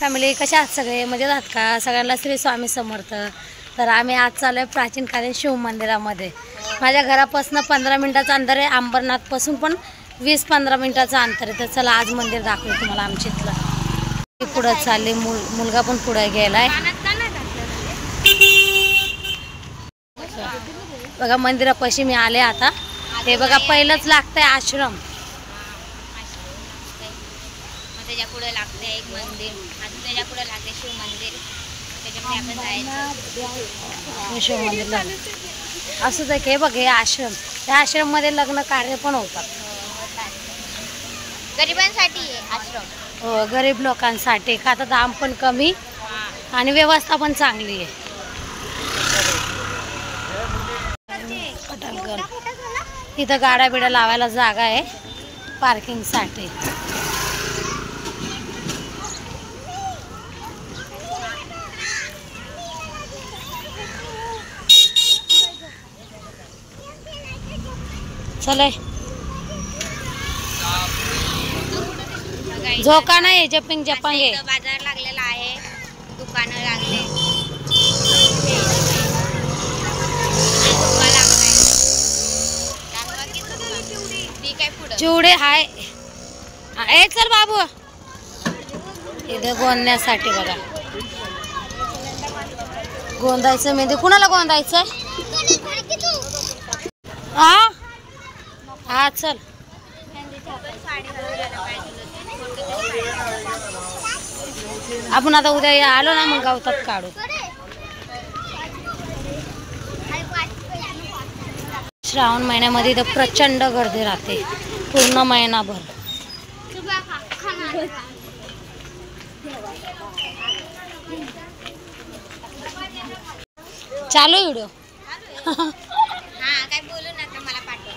Family कशा आहात सगळे, मजेत आहात का? सगळ्यांना श्री स्वामी समर्थ. तर आम्ही आज चालू आहे प्राचीन कालीन शिव मंदिरामध्ये. माझ्या घरापासून 15 मिनिटाचं अंतर आहे, अंबरनाथपासून पण 20-15 मिनिटाचं अंतर आहे. तर चला आज मंदिर दाखवू तुम्हाला आमच्या इथलं. पुढं चालले, मुलगा पण पुढे गेलाय बघा. मंदिरापाशी मी आले आता. हे बघा पहिलंच लागतंय आश्रम. त्याच्या पुढे लागते एक मंदिर, अजून त्याच्या पुढे लागते शिव मंदिर. त्याच्यामध्ये आपण जायचं शिव मंदिरला. असंच आहे की बघ हे आश्रम. त्या आश्रम मध्ये लग्न कार्य पण होतात. गरिबांसाठी आश्रम. हो, गरीब लोकांसाठी. का तर दाम पण कमी आणि व्यवस्था पण चांगली आहे. इथं गाड्या बिड्या लावायला जागा आहे पार्किंग साठी. चले झोका नाही, जपिंग जपांग आहे. बाजार लागलेला आहे, दुकानं लागले. चिवडे हाय. ए चल बाबू, इथं गोंदण्यासाठी बघा. गोंदायचं मेहंदी. कुणाला गोंदायचं? हा हा चल. आपण आता उद्या आलो ना मग गावतात काढू. श्रावण महिन्यामध्ये इथं प्रचंड गर्दी राहते पूर्ण महिनाभर. चालू व्हिडिओ. काय बोलू नका, मला पाठव.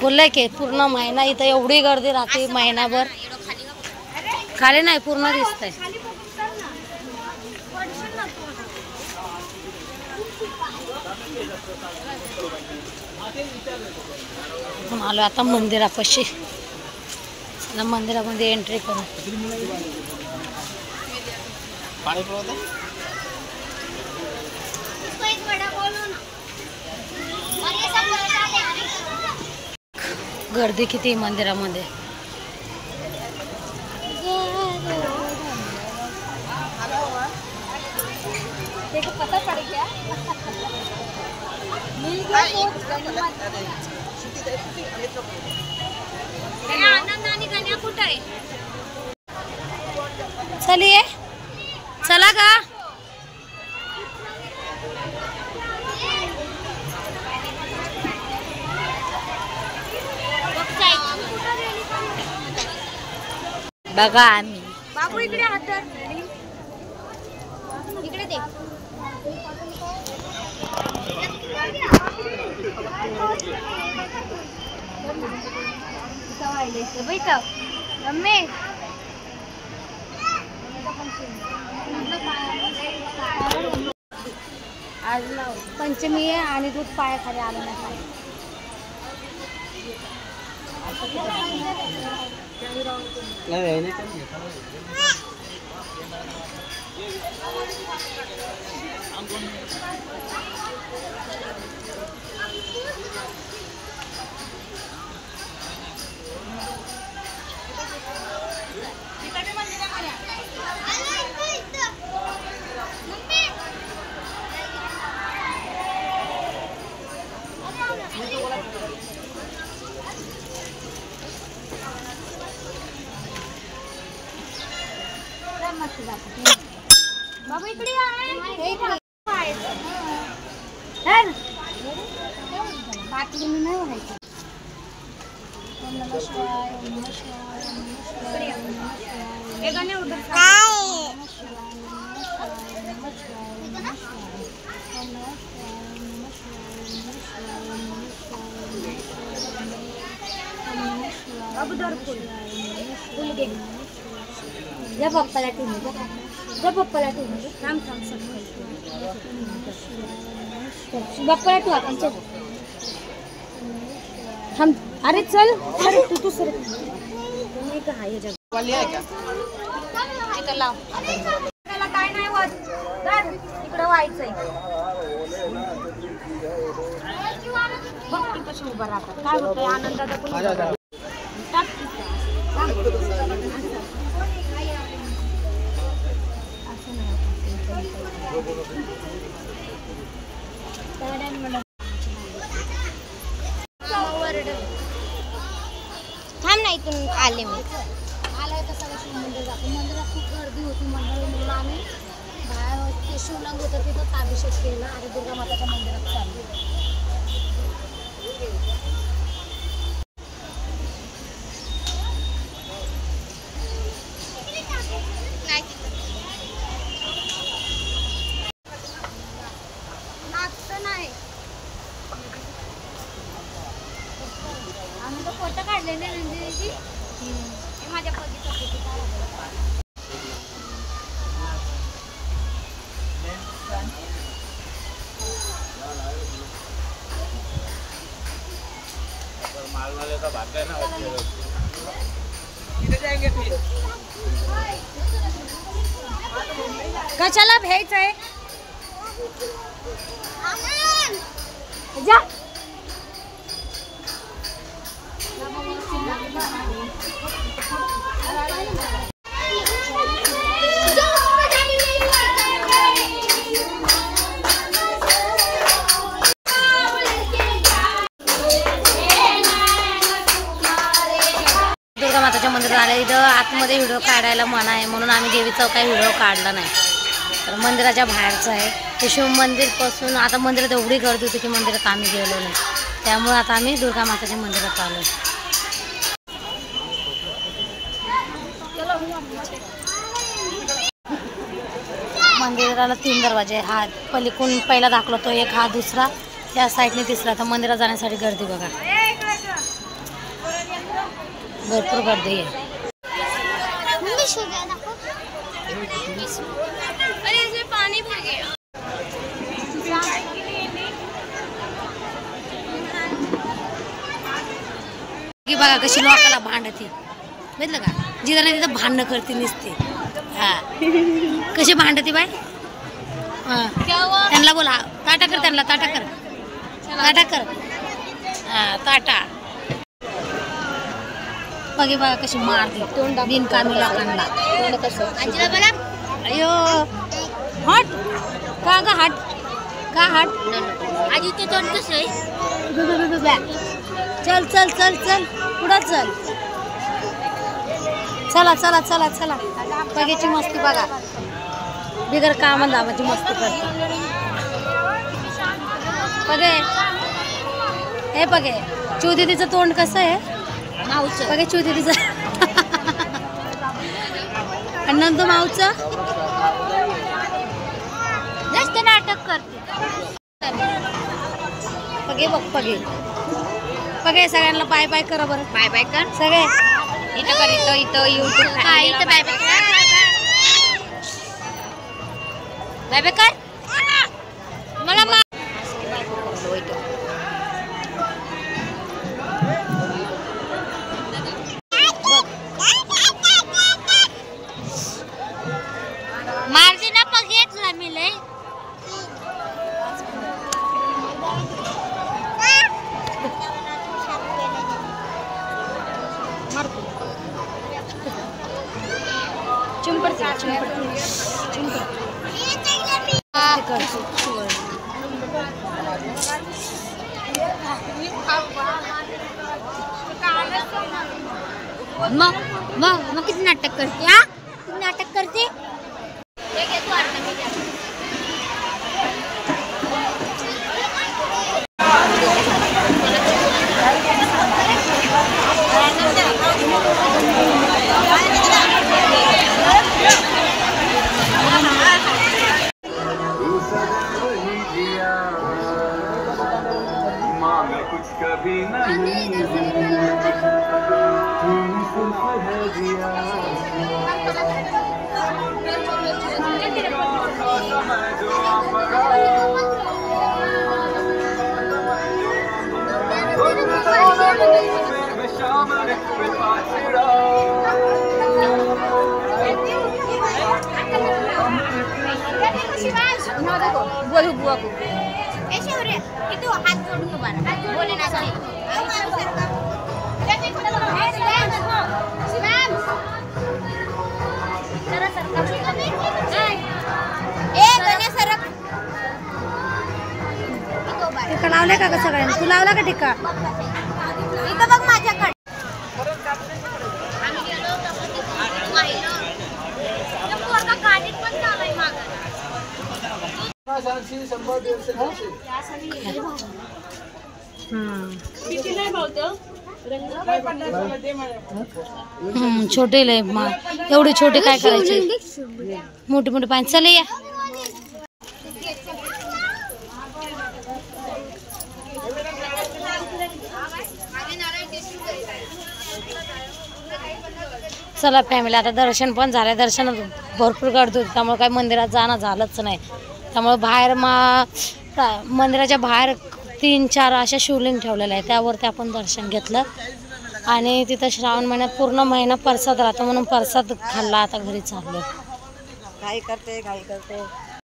बोललंय की पूर्ण महिना इथं एवढी गर्दी राहते महिनाभर. खाली नाही, पूर्ण दिसतंय. आलो आता मंदिरापाशी. मंदिरामध्ये एंट्री करू. गर्दी किती मंदिरामध्ये. चलिए चला का. बघा आम्ही. बाबू इकडे हात इकडे दे. आज पंचमी आहे आणि दूध पायाखाली आलं नाही. बाबू इकडे बाटली मी नाही व्हायचं. जा पप्पाला ठेवून जा. पप्पाला ठेवून थांब बाप्पाला ठेवू आपण. चल थांब. अरे चल. अरे तू सर ठीक आहे हे जग वाली आहे का? इथं लाव. त्याला काय नाही होत. धर, इकडं व्हायचंय. बघ ती कशी उभं राहतात. काय होतंय आनंदाचा पण उभं राहतात. टाक तिथं. असं नाही. थांब ना, इथून आले मी. आलाय तर सगळं शिव मंदिर जातो. मंदिरात खूप गर्दी होती मंडळी म्हणून आम्ही बाहेर ते शिवलिंग होतं तिथंच अभिषेक केला आणि दुर्गा माताच्या मंदिरात चाललो. नाही आम्ही तर फोटो काढले नाही नंदिनीची. माझ्या पतीचा फोटो काढला. मालवाले का भाग है ना, किधर जाएंगे फिर? कशाला भ्यायचंय जा. दुर्गा माताच्या मंदिरात आले. इथं आतमध्ये व्हिडिओ काढायला मना आहे म्हणून आम्ही देवीचा काही व्हिडिओ काढला नाही. तर मंदिराच्या बाहेरचं आहे ते शिव मंदिरपासून. आता मंदिरात एवढी गर्दी होती की मंदिरात आम्ही गेलो नाही. त्यामुळे आता आम्ही दुर्गा माताच्या मंदिरात आलो. मंदिराला 3 दरवाजे. हा पलीकडून पहिला दाखवतो एक, हा दुसरा, त्या साईडने तिसरा. तर मंदिरात जाण्यासाठी गर्दी बघा, भरपूर गर्दी आहे. पाणी भर गया. की बघा कशी लोकाला भांडती, बघितलं का? जिथं नाही तिथं भांडणं करते नुसते. हा कशी भांडती बाय. त्यांना बोला ताटा कर, त्यांना ताटा कर, ताटा कर. हा ताटा. बघे बघा कशी मारते तोंड बिनकामी लोकांना. तोंड कसं आजीला बोला. अयो हट का ग, हट का हट. आजी ते तोंड कसं आहे? चल चल चल चल पुढं चल. चला चला चला चला. बघायची मस्ती बघा, बिगर कामा दामाची मस्ती करते. बघे हे बघे चिवदीदीचं तोंड कसं आहे. माऊचं बघे चिवदीदीचं. आणि नंदू माऊचं जास्त नाटक करते. बघे बघ बघे बघे. सगळ्यांना बाय बाय करा बरं. बाय बाय कर सगळे इथं कर. इथं यूट्यूब इथं बाय बाय कर. बाय बाय कर. मला मारते ना पग घेतला मी लय. चिंपडते चिंपडते चिंपड. मग किती नाटक करते. हा किती नाटक करते. कुछ कभी नहीं दिया. शाम निकल पाचड़ा बोलू बुआ को ऐसे हो रे itu हात जोडून उभा राहा बोले ना शिवाम जरा सरका ए गण्या सरक इथं उभा टिक्का लावले का सगळ्यांनी? तू लावला का टिक्का? इथं बघ माझ्याकडे आम्ही गेलो पाहिलं त्या पोरगा गाडीत पण चाललाय मागं छोटे लय एवढी छोटी काय करायची? मोठी मोठी पाणी चल या. चला फॅमिली, आता दर्शन पण झालं. दर्शनात भरपूर गर्दी होती त्यामुळे काही मंदिरात जाणं झालंच नाही. त्यामुळे बाहेर मंदिराच्या बाहेर 3-4 अशा शिवलिंग ठेवलेल्या आहेत, त्यावरती आपण दर्शन घेतलं. आणि तिथं श्रावण महिन्यात पूर्ण महिना प्रसाद राहतो म्हणून प्रसाद खाल्ला. आता घरी चाललो. घाई करते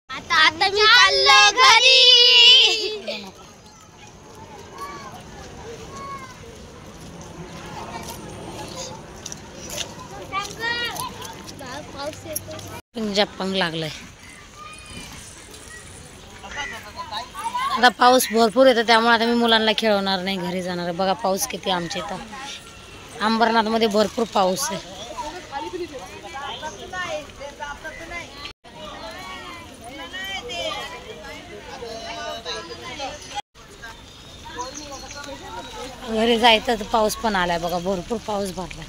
आता मी चाललो घरी. जप्पंग लागलाय. आता पाऊस भरपूर येतो त्यामुळे आता मी मुलांना खेळवणार नाही, घरी जाणार आहे. बघा पाऊस किती आमच्या इथं अंबरनाथमध्ये भरपूर पाऊस आहे. घरी जायचं तर पाऊस पण आलाय बघा, भरपूर पाऊस भरलाय.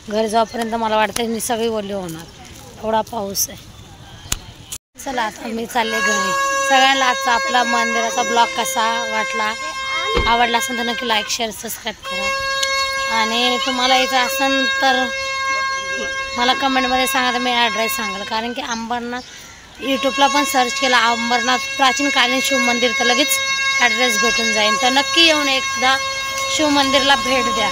घरी जाऊपर्यंत मला वाटतं मी सगळी ओली होणार, एवढा पाऊस आहे. चला आता मी चालले घरी. सगळ्यांना आजचा आपला मंदिराचा ब्लॉग कसा वाटला, आवडला असेल तर नक्की लाईक शेअर सबस्क्राईब करा. आणि तुम्हाला यायचं असेल तर मला कमेंटमध्ये सांगा, तर मी ॲड्रेस सांगाल. कारण की अंबरनाथ यूट्यूबला पण सर्च केला अंबरनाथ प्राचीन कालीन शिव मंदिर तर लगेच ॲड्रेस भेटून जाईल. तर नक्की येऊन एकदा शिव मंदिरला भेट द्या.